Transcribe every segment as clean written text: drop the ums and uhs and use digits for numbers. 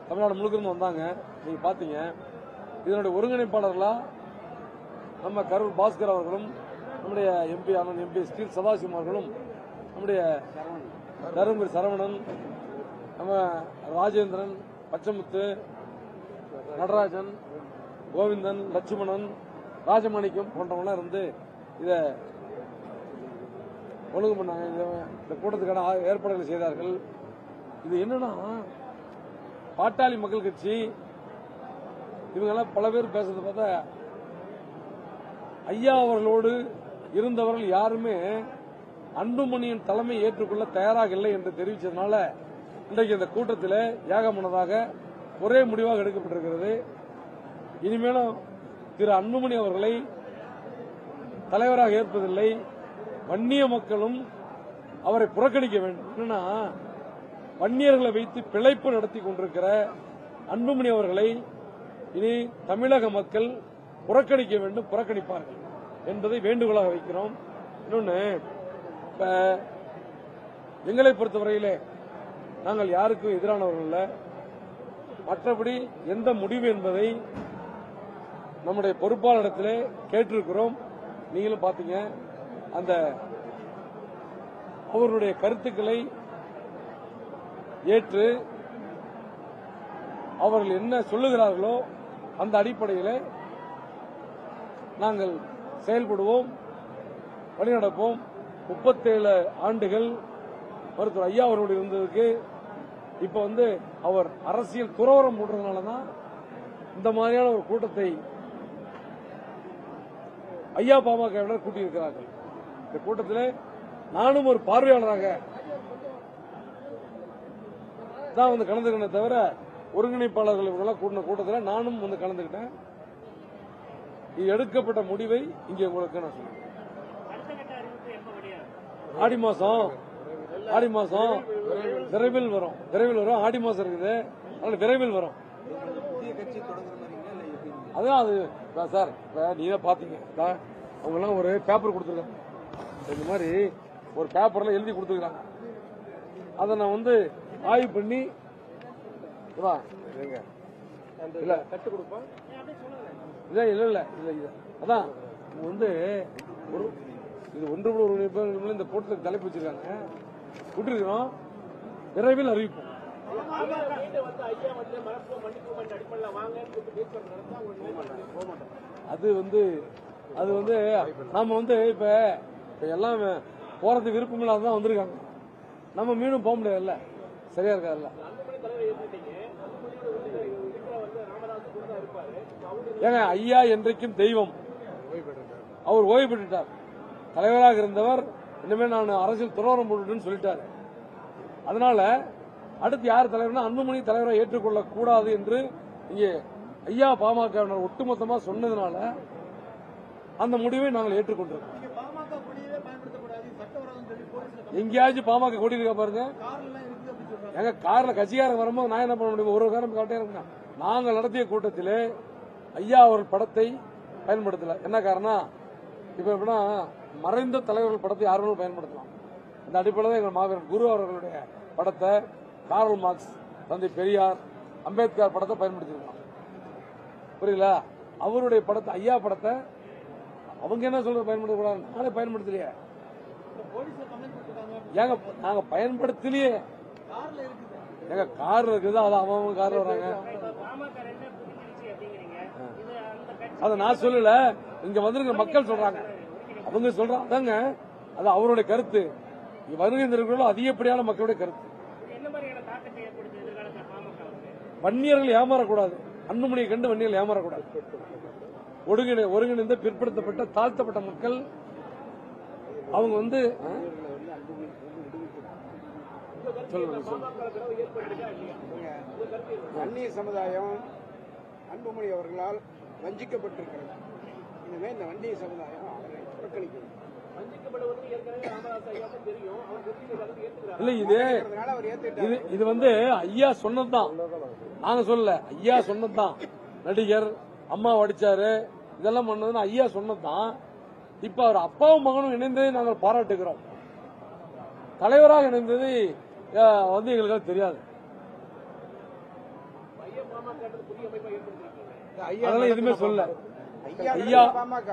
தமிழ்நாடு முழுக்க இருந்து வந்தாங்க. நீங்க பாத்தீங்க. இதனுடைய ஒருங்கிணைப்பாளர்களா நம்ம கரூர் பாஸ்கர் அவர்களும், நம்முடைய எம்பி அண்ணன் எம்பி ஸ்டீல் சதாசிவம் அவர்களும், நம்முடைய தருமபுரி சரவணன், நம்ம ராஜேந்திரன், பச்சமுத்து, நடராஜன், கோவிந்தன், லட்சுமணன், ராஜமாணிக்கம் போன்றவங்களாம் இருந்து இத ஒழுங்கு பண்ணாங்க. இந்த கூட்டத்துக்கான ஏற்பாடுகளை செய்தார்கள். இது என்னன்னா, பாட்டாளி மக்கள் கட்சி இவங்கெல்லாம் பல பேர் பேசுறத பார்த்தா ஐயா அவர்களோடு இருந்தவர்கள் யாருமே அன்புமணியின் தலைமை ஏற்றுக்கொள்ள தயாராக இல்லை என்று தெரிவித்ததனால இன்றைக்கு இந்த கூட்டத்தில் ஏகமனதாக ஒரே முடிவாக எடுக்கப்பட்டிருக்கிறது. இனிமேலும் திரு அன்புமணி அவர்களை தலைவராக ஏற்பதில்லை. வன்னிய மக்களும் அவரை புறக்கணிக்க வேண்டும். என்னன்னா, வன்னியர்களை வைத்து பிழைப்பு நடத்தி கொண்டிருக்கிற அன்புமணி அவர்களை இனி தமிழக மக்கள் புறக்கணிக்க வேண்டும், புறக்கணிப்பார்கள் என்பதை வேண்டுகோளாக வைக்கிறோம். இன்னொன்னு, இப்ப எங்களை பொறுத்தவரையிலே நாங்கள் யாருக்கும் எதிரானவர்கள் அல்ல. மற்றபடி எந்த முடிவு என்பதை நம்முடைய பொறுப்பாளரிடத்திலே கேட்டிருக்கிறோம். நீங்களும் பாத்தீங்க. அந்த அவர்களுடைய கருத்துக்களை ஏற்று அவர்கள் என்ன சொல்லுகிறார்களோ அந்த அடிப்படையில் நாங்கள் செயல்படுவோம், வழிநடப்போம். 37 ஆண்டுகள் மருத்துவர் ஐயா அவர்களோடு இருந்ததுக்கு இப்ப அவர் அரசியல் துறவரம் போடுறதுனாலதான் இந்த மாதிரியான ஒரு கூட்டத்தை ஐயா பாமகவினர் கூட்டியிருக்கிறார்கள். இந்த கூட்டத்தில் நானும் ஒரு பார்வையாளராக தான் கலந்துக்கிட்டேன் தவிர ஒருங்கிணைப்பாளர்கள் இவங்கெல்லாம் கூட்டின கூட்டத்தில் நானும் கலந்துக்கிட்டேன். இது எடுக்கப்பட்ட முடிவை இங்கே உங்களுக்கு நான் சொல்றேன். ஆடி மாசம் விரைவில் வரும். ஆடி மாசம் இருக்குது, அதனால விரைவில் வரும். அதான் அது சார். நீங்க பாத்தீங்க, அவங்க எல்லாம் ஒரு பேப்பர் கொடுத்துருக்காங்க. இந்த மாதிரி ஒரு பேப்பர்ல எழுதி கொடுத்துருக்காங்க. அதை நான் ஆய்வு பண்ணி இல்ல கட்டு கொடுப்பேன். இல்ல இல்ல இல்ல இல்ல அதான் இது ஒன்று இந்த கூட்டத்துக்கு தலைப்பு வச்சிருக்காங்க. விட்டுருக்கிறோம், விரைவில் அறிவிப்போம். அது நாம இப்ப எல்லாம் போறது விருப்பம் இல்லாதான் வந்திருக்காங்க. நம்ம மீண்டும் போக முடியாதுல்ல, சரியா இருக்காதுல்ல. ஏங்க, ஐயா என்றைக்கும் தெய்வம். அவர் ஓய்வு பெற்றுட்டார். தலைவராக இருந்தவர் இனிமே நான் அரசியல் துறவரம் போட்டுன்னு சொல்லிட்டாரு. அதனால அடுத்து யார் தலைவர்னா அன்புமணி தலைவரை ஏற்றுக்கொள்ள கூடாது என்று இங்கே ஐயா பாமகவினர் ஒட்டுமொத்தமா சொன்னதுனால அந்த முடிவை நாங்கள் ஏற்றுக்கொண்டிருக்கோம். எங்கேயாச்சும் பாமக கொடி இருக்கா பாருங்க. எங்க கார்ல கட்சிக்காரங்க வரும்போது நான் என்ன பண்ண முடியும்? ஒரு காரணம் காட்டே இருக்க. நாங்கள் நடத்திய கூட்டத்தில் ஐயா அவர்கள் படத்தை பயன்படுத்தல. என்ன காரணம்? இப்ப எப்படின்னா, மறைந்த தலைவர்கள் படத்தை யாரும் பயன்படுத்தலாம். இந்த அடிப்படையில் தான் எங்கள் மாவீரன் குரு அவர்களுடைய படத்தை, கார்ல் மார்க்ஸ், தந்தை பெரியார், அம்பேத்கர் படத்தை பயன்படுத்திருக்கோம். புரியல? அவருடைய படத்தை, ஐயா படத்தை அவங்க என்ன சொல்ற பயன்படுத்தக்கூடாது? நானே பயன்படுத்தலையே. ஏங்க, நாங்க பயன்படுத்தலையே. எங்க கார் இருக்குது, அது அவங்க கார்ல வராங்க. அத நான் சொல்லல, இங்க வந்திருக்க மக்கள் சொல்றாங்க. அவங்க சொல்றாங்க, அது அவருடைய கருத்து. வருகின்றவர்களும் அதிகப்படியான மக்களுடைய கருத்து. வன்னியர்கள் ஏமாறக்கூடாது. அன்புமணியை கண்டு வன்னியர்கள் ஏமாறக்கூடாது. ஒருங்கிணைந்த பிற்படுத்தப்பட்ட தாழ்த்தப்பட்ட மக்கள் அவங்க வன்னிய சமுதாயம் அன்புமணி அவர்களால் வஞ்சிக்கப்பட்டிருக்கிறது. இனிமே இந்த வன்னிய சமுதாயம் அவரை புறக்கணிக்கிறது. இல்ல, இது ஐயா சொன்னதுதான், நாங்க சொல்லல. ஐயா சொன்னதுதான். நடிகர் அம்மா வடிச்சாரு, இதெல்லாம் பண்ணதுன்னு ஐயா சொன்னதுதான். இப்ப அவர் அப்பாவும் மகனும் இணைந்ததை நாங்கள் பாராட்டுகிறோம். தலைவராக இணைந்தது எங்களுக்கு தெரியாது. அதெல்லாம் எதுவுமே சொல்ல. ஐயா பாமக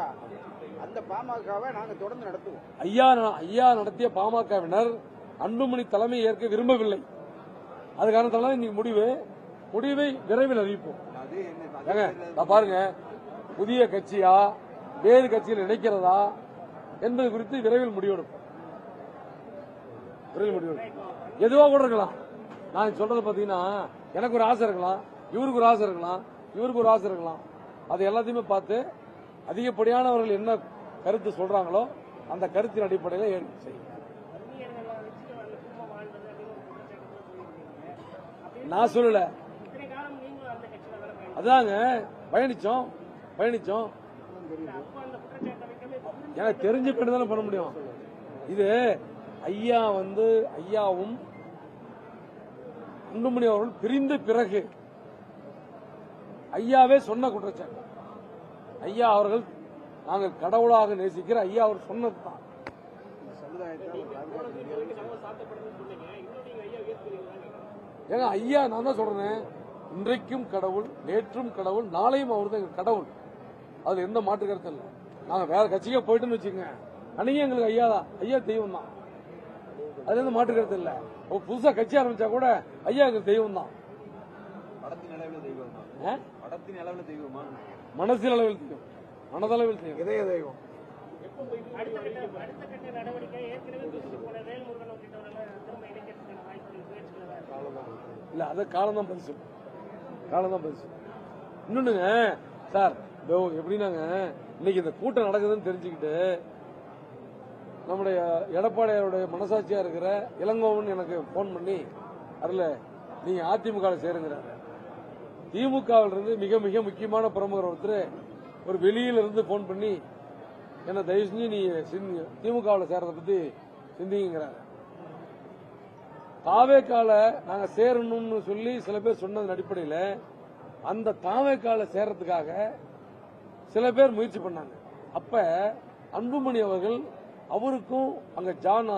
அந்த பாமகவை நாங்க தொடர்ந்து நடத்துவோம். ஐயா நடத்திய பாமகவினர் அன்புமணி தலைமை ஏற்க விரும்பவில்லை. அது காரணத்தால இன்னைக்கு முடிவை விரைவில் அறிவிப்போம். பாருங்க, புதிய கட்சியா வேறு கட்சியில் இணைக்கிறதா என்பது குறித்து விரைவில் முடிவெடுப்போம். எதுவா கூட இருக்கலாம். நான் சொல்றது பாத்தீங்கன்னா, எனக்கு ஒரு ஆசை இருக்கலாம், இவருக்கு ஒரு ஆசை இருக்கலாம், இவருக்கு ஒரு ஆசை இருக்கலாம். அது எல்லாத்தையுமே பார்த்து அதிகப்படியானவர்கள் என்ன கருத்து சொல்றாங்களோ அந்த கருத்தின் அடிப்படையில் செய்யும். நான் சொல்லல, அதாங்க பயணிச்சோம். எனக்கு தெரிஞ்ச தானே பண்ண முடியும். இது ஐயாவும் அன்புமணி அவர்கள் பிரிந்த பிறகு ஐயாவே சொன்ன குற்றச்சாட்டு. ஐயா அவர்கள் நாங்கள் கடவுளாக நேசிக்கிற ஐயா அவர் சொன்னதுதான். ஏங்க ஐயா, நான் தான் சொல்றேன், இன்றைக்கும் கடவுள், நேற்றும் கடவுள், நாளையும் அவர் தான் கடவுள். அதுல எந்த மாற்று கருத்து இல்லை. நாங்க வேற கட்சிக்கே போயிட்டுன்னு வச்சுக்கோங்க, அன்னைக்கு எங்களுக்கு ஐயா தான், ஐயா தெய்வம் தான். அதுல எந்த மாற்று கருத்து இல்லை. புதுசா கட்சி ஆரம்பிச்சா கூட ஐயா எங்களுக்கு தெய்வம் தான். மனசில் அளவில் தெய்வம், மனதளவில் தெய்வம், இதய தெய்வம். இல்ல, அது காலம் தான் பதில் சொல்லும். இன்னொன்னுங்க சார், எப்படின்னாங்க, இன்னைக்கு இந்த கூட்டம் நடக்குதுன்னு தெரிஞ்சுக்கிட்டு நம்முடைய எடப்பாடியாருடைய மனசாட்சியா இருக்கிற இளங்கோவன் எனக்கு போன் பண்ணி, அதுல நீங்க அதிமுக சேருங்கிறாரு. திமுகவில் இருந்து மிக மிக முக்கியமான பிரமுகர் ஒருத்தர் ஒரு வெளியில இருந்து போன் பண்ணி என்ன தயவு செஞ்சு நீ திமுகவில் சேர்றத பத்தி சிந்திங்கிறாரு. தாவேக்கால நாங்க சேரணும்னு சொல்லி சில பேர் சொன்னதன் அடிப்படையில் அந்த தாவேக்கால சேர்றதுக்காக சில பேர் முயற்சி பண்ணாங்க. அப்ப அன்புமணி அவர்கள் அவருக்கும் அங்க ஜான்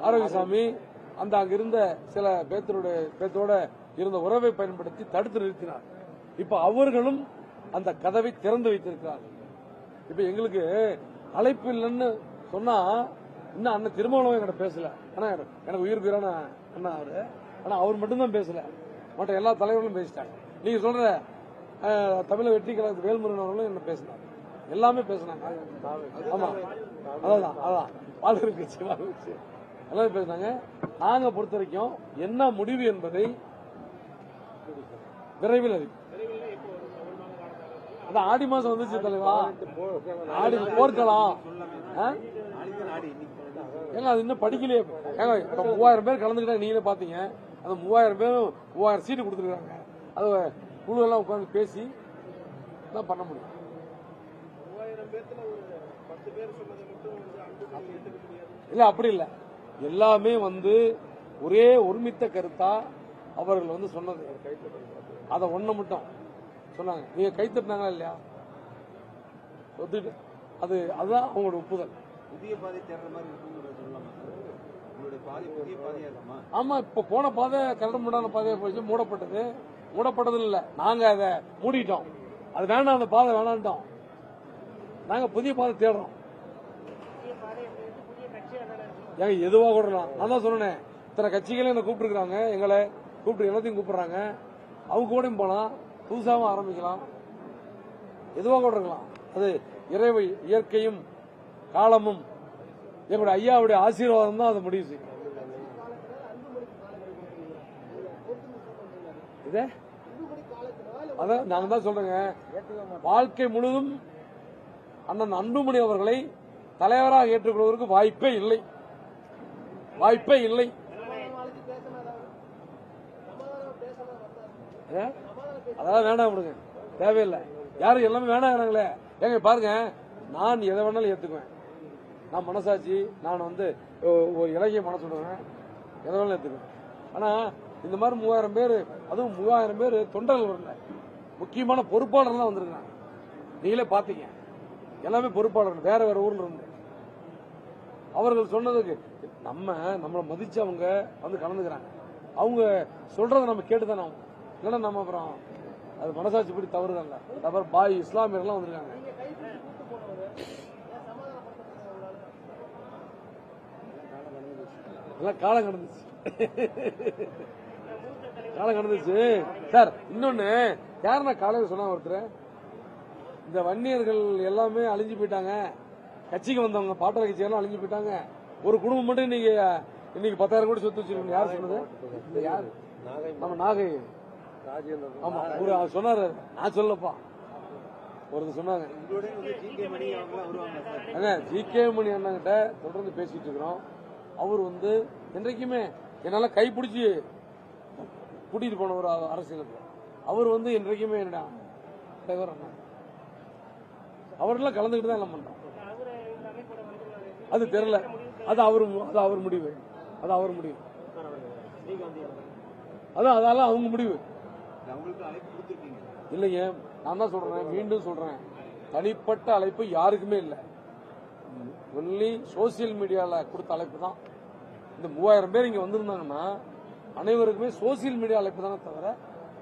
ஆரோக்கியசாமி அந்த அங்க இருந்த சில பேத்தோட இருந்த உறவை பயன்படுத்தி தடுத்து நிறுத்தினார். இப்ப அவர்களும் அந்த கதவை திறந்து வைத்திருக்கிறார்கள். இப்ப எங்களுக்கு அழைப்பு இல்லைன்னு சொன்னா இன்னும் அண்ணன் திருமணம் என்கிட்ட பேசல. ஆனா எனக்கு உயிர்க்குறான அண்ணா அவரு, ஆனா அவர் மட்டும்தான் பேசல, மற்ற எல்லா தலைவர்களும் பேசிட்டாங்க. நீங்க சொல்ற தமிழக வெற்றி கழகத்து வேல்முருகன் அவர்களும் என்ன பேசினாங்க, எல்லாமே பேசினாங்க. ஆமா, அதான் பாலியல் கட்சி எல்லாமே பேசினாங்க. நாங்க பொறுத்த வரைக்கும் என்ன முடிவு என்பதை விரைவில் அறிவிப்போம். அதான் ஆடி மாசம் வந்துச்சு தலைவா, ஆடி போர்க்கலாம். ஏங்க அது இன்னும் படிக்கலையே. ஏங்க 3000 பேர் கலந்துக்கிட்டாங்க, நீங்களே பாத்தீங்க. அந்த 3000 பேரும் 3000 சீட்டு கொடுத்துருக்காங்க. அது குழு எல்லாம் உட்காந்து பேசி தான் பண்ண முடியும். இல்ல அப்படி இல்ல, எல்லாமே ஒரே ஒருமித்த கருத்தா அவர்கள் சொன்னது. அத ஒண்ணு மட்டும் சொன்னாங்க. நீங்க கைத்தட்டினாங்களா இல்லையா, ஒத்துட்டு அதுதான் அவங்களோட ஒப்புதல். புதிய பாதை தேர்ற மாதிரி ஆமா, இப்ப போன பாதை கரடுமுரடான பாதையா போச்சு, மூடப்பட்டது இல்ல, நாங்க அதை மூடிட்டோம். அது வேண்டாம், அந்த பாதை வேணான்ட்டோம். நாங்க புதிய பாதை தேடுறோம். ஏங்க எதுவா கூடலாம், நான் தான் சொன்னேன், இத்தனை கட்சிகளே என்ன கூப்பிட்டுருக்காங்க, எங்களை கூப்பிட்டு எல்லாத்தையும் கூப்பிடுறாங்க. அவங்க கூடயும் போலாம், புதுசாகவும் ஆரம்பிக்கலாம், எதுவா கூட இருக்கலாம். அது இயற்கையும் காலமும் எங்களுடைய ஐயாவுடைய ஆசீர்வாதம் தான் அதை முடிவு செய்யும். அதான் நாங்க தான் சொல்றேங்க, வாழ்க்கை முழுவதும் அண்ணன் அன்புமணி அவர்களை தலைவராக ஏற்றுக்கொள்வதற்கு வாய்ப்பே இல்லை. அதெல்லாம் வேண்டாம் விடுங்க, தேவையில்லை. யாரும் எல்லாமே வேணாங்கிறாங்களே. ஏங்க பாருங்க, நான் எதை வேணாலும் ஏத்துக்குவேன். நான் மனசாட்சி, நான் ஒரு இலகிய மனசு விடுவேன், எதை வேணாலும் ஏத்துக்குவேன். ஆனா இந்த மாதிரி 3000 பேர், அதுவும் 3000 பேர் தொண்டர்கள் வரல, முக்கியமான பொறுப்பாளர்கள் வந்திருக்காங்க. நீங்களே பாத்தீங்க, எல்லாமே பொறுப்பாளர்கள் வேற ஊர்ல இருந்து. அவர்கள் சொன்னதுக்கு நம்மளை மதிச்சு அவங்க கலந்துக்கிறாங்க. அவங்க சொல்றதை நம்ம கேட்டுதானே ஆகும். இல்லைன்னா நம்ம அப்புறம் அது மனசாட்சி படி தவறுதாங்க. அப்புறம் பாய் இஸ்லாமியர்லாம் வந்திருக்காங்க. எல்லாம் காலம் கடந்துச்சு காலம் கடந்துச்சு சார். இன்னொன்னு யாருன்னா காலையில் சொன்னா ஒருத்தர், இந்த வன்னியர்கள் எல்லாமே அழிஞ்சு போயிட்டாங்க, கட்சிக்கு வந்தவங்க பாட்டாளி கட்சி எல்லாம் அழிஞ்சு போயிட்டாங்க, ஒரு குடும்பம் மட்டும் இன்னைக்கு 10,000 கோடி சொத்து வச்சிருக்கணும். யார் சொன்னது? யாரு? நம்ம நாகை ராஜேந்திரன். ஆமா, அவர் சொன்னாரு, நான் சொல்லப்பா. ஒருத்தர் சொன்னாங்க, ஜி.கே. மணி அண்ணங்கிட்ட தொடர்ந்து பேசிட்டு இருக்கிறோம். அவர் என்றைக்குமே என்னால கைப்பிடிச்சு கூட்டிட்டு போன ஒரு அரசியலுக்கு அவர் என்றைக்குமே என்னடா அவரெல்லாம் கலந்துக்கிட்டு தான் எல்லாம் பண்றோம். அது தெரியல, அது அவர் முடிவு, அது அவர் முடிவு, அதான் அவங்க முடிவு இல்லைங்க. நான் தான் சொல்றேன், மீண்டும் சொல்றேன், தனிப்பட்ட அழைப்பு யாருக்குமே இல்லை. ஒன்லி சோசியல் மீடியால கொடுத்த அழைப்பு தான். இந்த 3000 பேர் இங்க வந்திருந்தாங்கன்னா அனைவருக்குமே சோசியல் மீடியா அழைப்பு தானே தவிர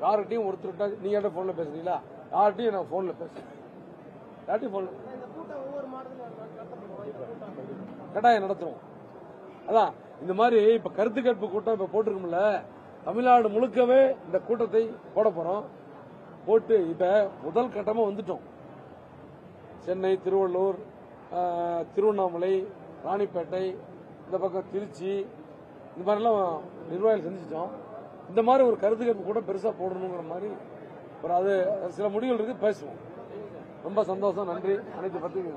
யார்கிட்டையும் ஒருத்தருட்டா நீ என்கிட்ட போன்ல பேசுறீங்களா, யார்கிட்டையும் நான் போன்ல பேசுறேன், யார்கிட்டையும் போன்ல கட்டாயம் நடத்துறோம். அதான் இந்த மாதிரி இப்ப கருத்து கேட்பு கூட்டம் இப்ப போட்டிருக்கோம்ல, தமிழ்நாடு முழுக்கவே இந்த கூட்டத்தை போட போறோம். போட்டு இப்ப முதல் கட்டமா வந்துட்டோம். சென்னை, திருவள்ளூர், திருவண்ணாமலை, ராணிப்பேட்டை, இந்த பக்கம் திருச்சி, இந்த மாதிரிலாம் நிர்வாகிகள் சந்திச்சிட்டோம். இந்த மாதிரி ஒரு கருத்து கேட்பு கூட பெருசா போடணுங்கிற மாதிரி ஒரு அது சில முடிவுகள் இருக்கு, பேசுவோம். ரொம்ப சந்தோஷம், நன்றி. அனைத்து பத்திரிகை